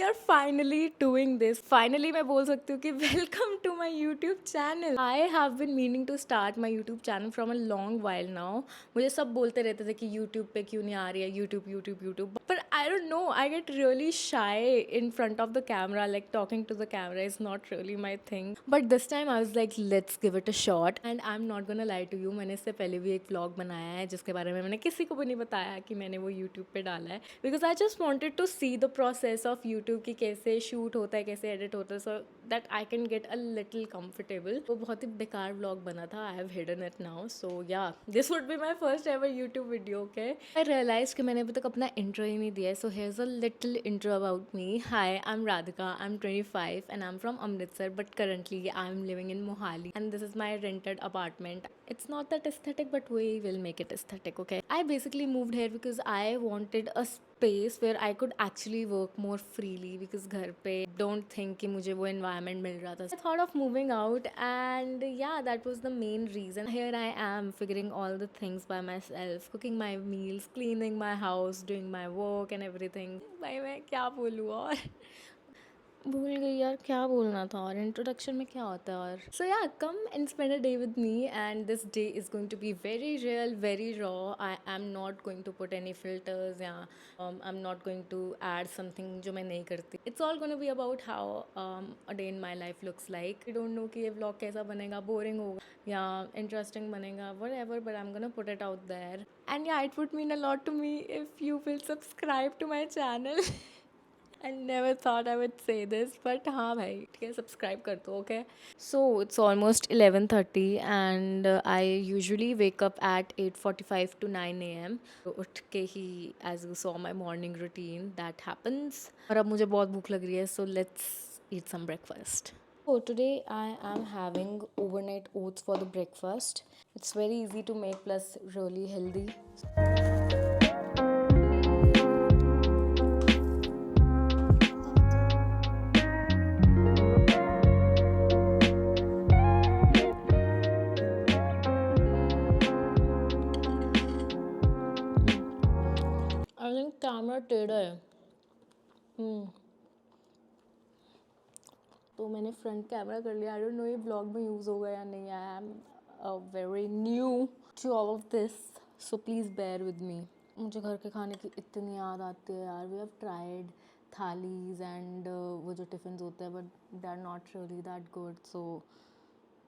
are finally doing this. Finally मैं बोल सकती हूँ कि welcome to my YouTube channel. I have been meaning to start my YouTube channel from a long while now. मुझे सब बोलते रहते थे कि YouTube पे क्यों नहीं आ रही है YouTube. But I don't know, I get really shy in front of the camera, like talking to the camera is not really my thing. But this time I was like, let's give it a shot. And I'm not gonna lie to you, मैंने इससे पहले भी एक vlog बनाया है जिसके बारे में मैंने किसी को भी नहीं बताया कि मैंने वो YouTube पे डाला है, because I just wanted to see the process of YouTube कि कैसे shoot होता है, कैसे edit होता है, so that I can get a little comfortable. वो बहुत ही बेकार vlog बना था. I have hidden it now, so yeah, this would be my first ever YouTube video. Okay, I realized कि मैंने अभी तक अपना intro ही नहीं दिया है, so here's a little intro about me. Hi, I'm Radhika. I'm 25 and I'm from Amritsar, but currently I'm living in Mohali, and this is my rented apartment. It's not that aesthetic, but we will make it aesthetic. Okay, I basically moved here because I wanted a space where I could actually work more freely, because घर पे don't think कि मुझे वो environment मिल रहा था. I thought of moving out, and yeah, that was the main reason. Here I am figuring all the things by myself, cooking my meals, cleaning my house, doing my work and everything. भाई मैं क्या बोलूँ और भूल गई यार क्या बोलना था, और इंट्रोडक्शन में क्या होता है. और so yeah come and spend a day with me, and this day is going to be very real, very raw. I am not going to put any filters, या I am not going to add something जो मैं नहीं करती. It's all going to be about how a day in my life looks like. I don't know कि ये vlog कैसा बनेगा, boring होगा या इंटरेस्टिंग बनेगा, whatever, but I'm gonna put it out there. And yeah, it would mean a lot to me if you will subscribe to my channel. I never thought I would say this, but हाँ भाई ठीक है, subscribe कर दो. Okay, so it's almost 11:30 and I usually wake up at 8:45 to 9 a.m. तो उठ के ही, as you saw my morning routine, that happens. और अब मुझे बहुत भूख लग रही है, so let's eat some breakfast. So today I am having overnight oats for the breakfast. It's very easy to make plus really healthy. I think camera टेढ़ा है. तो मैंने फ्रंट कैमरा कर लिया. आई डोंट नो ये blog में use होगा या नहीं. I am very new to all of this, so please bear with me. मुझे घर के खाने की इतनी याद आती है यार. We have tried thalis and वो जो टिफ़िन होते हैं, but they are not really that good. So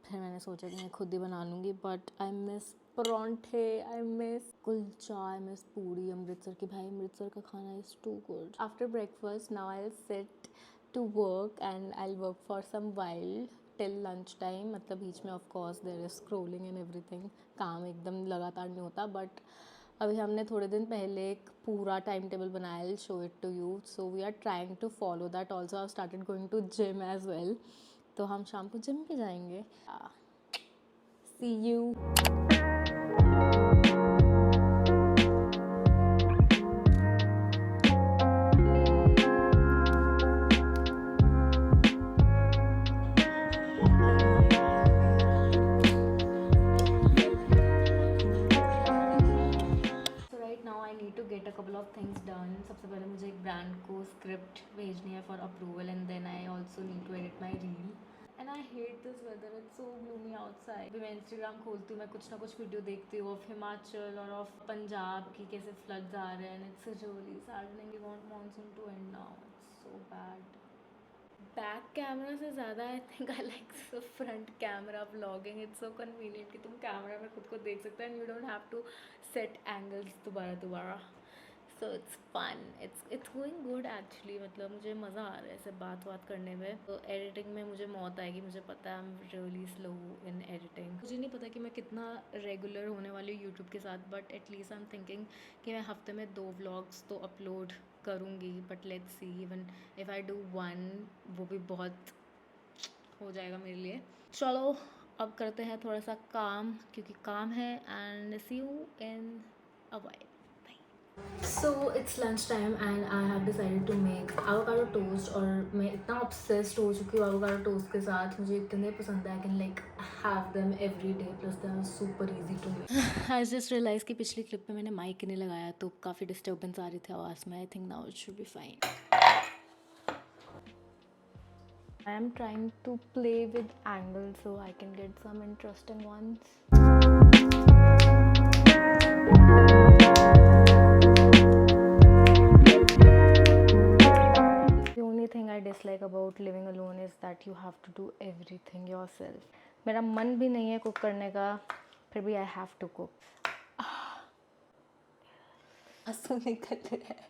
फिर मैंने सोचा कि मैं खुद ही बना लूँगी. बट आई मिस परांठे, I miss kulcha, I miss puri Amritsar की. भाई अमृतसर का खाना is too good. After breakfast now I will sit to work and I will work for some while till lunch time. मतलब बीच में of course there is scrolling and everything. काम एकदम लगातार नहीं होता, बट अभी हमने थोड़े दिन पहले एक पूरा टाइम टेबल बनाया. I show it to you. So we are trying to follow that. Also I started going to gym as well. तो हम शाम को जिम पे जाएंगे. See you. To get a couple of things done. सबसे पहले मुझे एक ब्रांड को स्क्रिप्ट भेजनी है for approval, and then I also need to edit my reel. And I hate this weather, it's so gloomy outside. मैं Instagram खोलती हूँ, मैं कुछ ना कुछ वीडियो देखती हूँ ऑफ हिमाचल और ऑफ पंजाब की कैसे फ्लड्स आ रहे हैं. It's really saddening. We want monsoon to end now. It's so bad. Back camera से ज़्यादा I think I like front camera vlogging. It's so convenient कि तुम कैमरा में खुद को देख सकते हो, and you don't have to set angles दोबारा. So it's fun. It's going good actually. मतलब मुझे मज़ा आ रहा है ऐसे बात करने में. तो एडिटिंग में मुझे मौत आएगी, मुझे पता है. I am really slow in editing. मुझे नहीं पता कि मैं कितना रेगुलर होने वाली हूँ यूट्यूब के साथ, but at least I am thinking कि मैं हफ्ते में 2 व्लॉग्स तो अपलोड करूँगी. But let's see, even if I do 1, वो भी बहुत हो जाएगा मेरे लिए. चलो अब करते हैं थोड़ा सा काम, क्योंकि काम है. And see you in a while. So it's lunch time and I have decided to make avocado toast. और मैं इतना ऑब्सेस्ड हो चुकी हूँ एवोकाडो टोस्ट के साथ. मुझे इतने पसंद है. I can like have them every day. Plus they are super easy to make. I just realise कि पिछली क्लिप में मैंने माइक नहीं लगाया, तो काफ़ी डिस्टर्बेंस आ रही थी आवाज़ में. I think now it should be fine. I am trying to play with angles so I can get some interesting ones. The only thing I dislike about living alone is that you have to do everything yourself. मेरा मन भी नहीं है cook करने का, फिर भी I have to cook. आंसू निकल रहे हैं.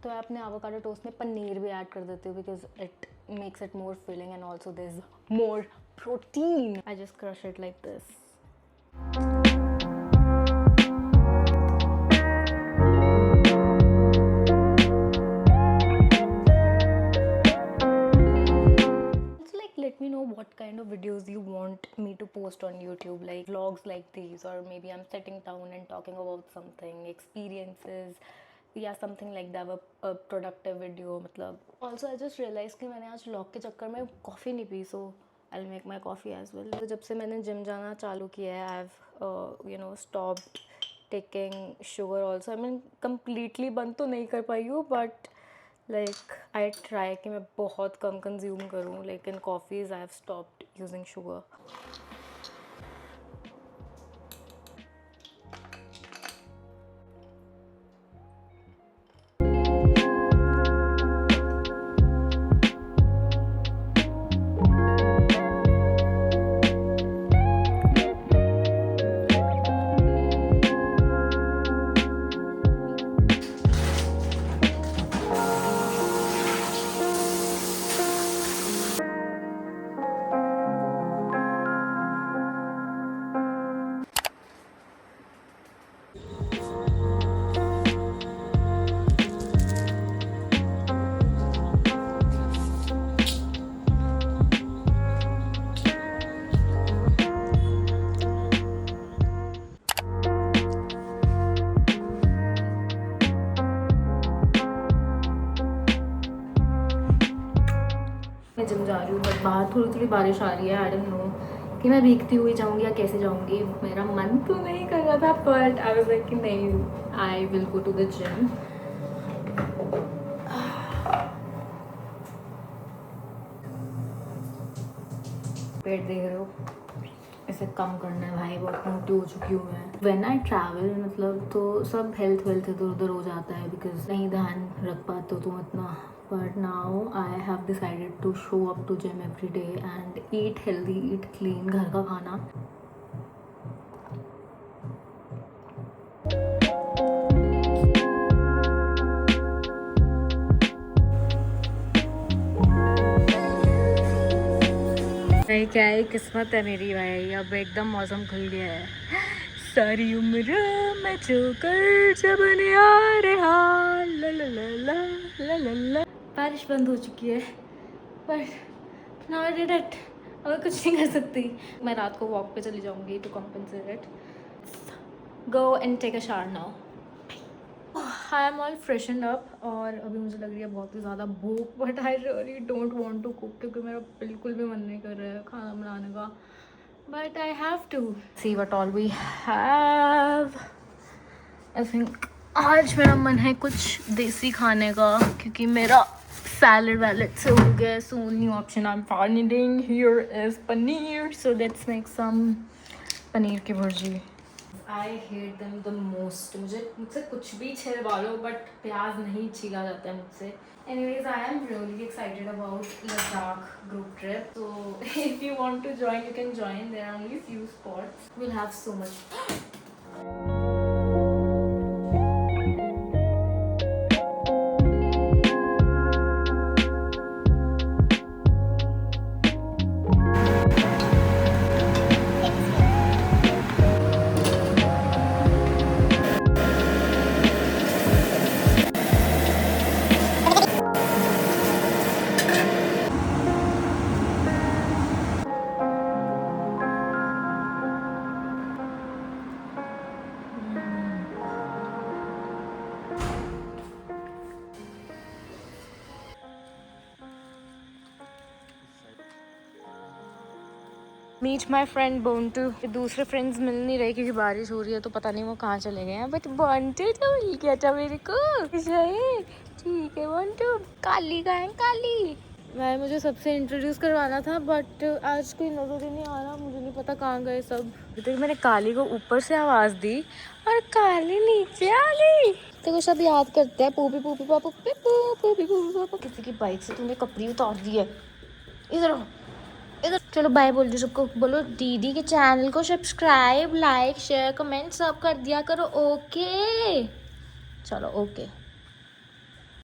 तो मैं अपने एवोकाडो टोस्ट में पनीर भी ऐड कर देती हूँ because it makes it more filling and also there is more protein. I just crush it like this. Let me know what kind of videos you want me to post on YouTube, like vlogs like these, or maybe I'm sitting down and talking about something, experiences, या something like that, a productive video. मतलब also I just realized कि मैंने आज vlog के चक्कर में coffee नहीं P, so I'll make my coffee as well. तो जब से मैंने जिम जाना चालू किया है, I've stopped taking sugar also. I mean completely बंद तो नहीं कर पाई हूँ, but like I try कि मैं बहुत कम कंज्यूम करूँ. Like in coffees I have stopped using sugar. मैं जिम जा रही हूँ बट बाहर थोड़ी थोड़ी बारिश आ रही है. आई डोंट नो कि मैं भीगती हुई जाऊँगी या कैसे जाऊँगी. मेरा मन तो नहीं कर रहा था बट आई वाज लाइक कि नहीं, I will go to the gym. पेट देख रहे हो, इसे कम करना है भाई, बहुत मोटी हो चुकी हूँ मैं. व्हेन आई ट्रैवल मतलब तो सब हेल्थ इधर उधर हो जाता है बिकॉज नहीं ध्यान रख पाते हो तुम इतना. But now I have decided to show up to gym every day and eat healthy, eat clean, घर का खाना. भाई क्या ही किस्मत है मेरी भाई, अब एकदम मौसम खुल गया है. सारी उम्र मैं जो कर जब नहीं आ रहा, ला ला ला ला ला ला ला. बारिश बंद हो चुकी है but now I did it. और कुछ नहीं कर सकती. मैं रात को वॉक पे चली जाऊंगी to compensate it. Go and take a shower now. I am all freshen up और अभी मुझे लग रही है बहुत ही ज़्यादा भूख, but I really don't want to cook क्योंकि मेरा बिल्कुल भी मन नहीं कर रहा है खाना बनाने का. But I have to see what all we have. I think आज मेरा मन है कुछ देसी खाने का क्योंकि मेरा सैलड वैलेड से हो गया. So new option I am finding here is paneer. So let's make some paneer की bhurji. I hate them the most. मुझसे कुछ भी छिलवा लो बट प्याज नहीं छीला जाता है मुझसे. Anyways, I am really excited about Ladakh group trip. So if you want to join, you can join. There are only few spots. We'll have so much. Meet my friend Bantu. दूसरे friends मिल नहीं रहे क्योंकि बारिश हो रही है, तो पता नहीं वो कहाँ चले गए हैं, बट बंटू तो मिल गया था मेरे को। सही ठीक है बंटू। काली का है काली। भाई मुझे सबसे इंट्रोड्यूस करवाना था, बट आज कोई नजर ही नहीं आ रहा, मुझे नहीं पता कहाँ गए सब। तो मैंने काली को ऊपर से आवाज दी और काली नीचे आ गई। देखो सब याद करते हैं पूपी पूपी पापा पूपी पूपी पापा। किसी की बाइक से तूने कपड़ी उतार दी है। इधर इधर चलो बाय बोल दो सबको। बोलो दीदी के चैनल को सब्सक्राइब लाइक शेयर कमेंट सब कर दिया करो। ओके चलो ओके।